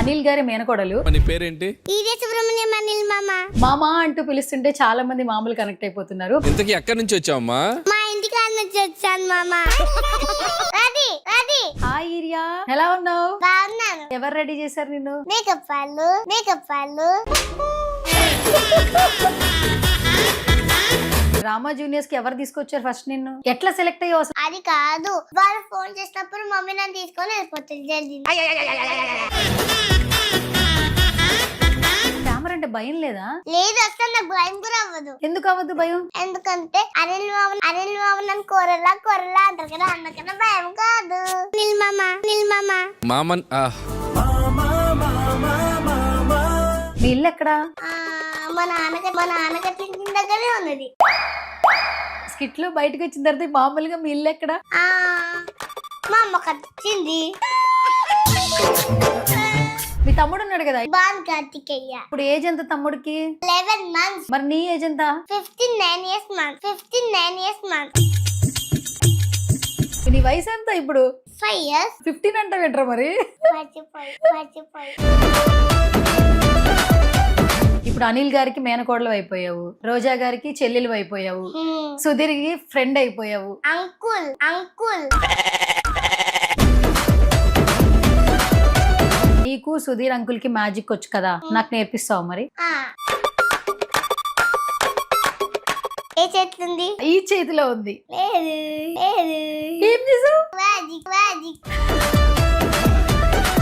అనిల్ గారి మేనకోడలు. నీ పేరేంటి? సుబ్రహ్మణ్యం అనిల్ మామ. మామా అంటూ పిలుస్తుంటే చాలా మంది మామూలు కనెక్ట్ అయిపోతున్నారు. ఇంతకీ ఎక్కడి నుంచి వచ్చావమ్మా? మా ఇంటి కాడ నుంచి వచ్చాను మామ. Ready ready. హాయ్ ఈరియా, ఎలా ఉన్నావు? బాగున్నాను. ఎవరు రెడీ చేశారు నిన్ను? మేకప్ వాళ్ళు. డ్రామా జూనియర్స్ కి ఎవరు తీసుకొచ్చారు ఫస్ట్ నిన్ను? ఎట్లా సెలెక్ట్ అయ్యావు అసలు? అది కాదు, వాళ్ళు ఫోన్ చేసినప్పుడు మమ్మీ నన్ను తీసుకొని వెళ్ళిపోతుంది జల్దీ. కెమెరా అంటే భయం లేదా? లేదు, అసలు నాకు భయం కూడా అవ్వదు. ఎందుకు అవ్వదు భయం? ఎందుకంటే అనిల్ మామ నన్ను కొరలా అంటారు కదా, అందుకన్నా భయం కాదు. నిల్ మామ మామన్ మీ ఇల్లు ఎక్కడా? మా నాన్నగారి ఇంటి దగ్గరే ఉన్నది. స్కిట్ లో బయటకు వచ్చిన తర్వాత మామూలుగా మీ ఇల్లు ఎక్కడా? మా అమ్మ కట్టింది. మీ తమ్ముడు ఉన్నాడు కదా, బాన్ కార్తికేయ. ఇప్పుడు ఏజ్ ఎంత తమ్ముడికి? 11 months. మరి నీ ఏజ్ ఎంత? 59 years. నీ వయసు ఎంత ఇప్పుడు? 5 years. 15 అంటే వింటరా మరి? మర్చిపోయి. ఇప్పుడు అనిల్ గారికి మేనకోడలు అయిపోయావు, రోజా గారికి చెల్లెలు అయిపోయావు, సుధీర్ కి ఫ్రెండ్ అయిపోయావు. అంకుల్ నీకు సుధీర్ అంకుల్ కి మ్యాజిక్ వచ్చు కదా, నాకు నేర్పిస్తావు మరి? ఏ చేతుంది? ఈ చేతిలో ఉంది. లేదు. ఏం చేసావు? మ్యాజిక్.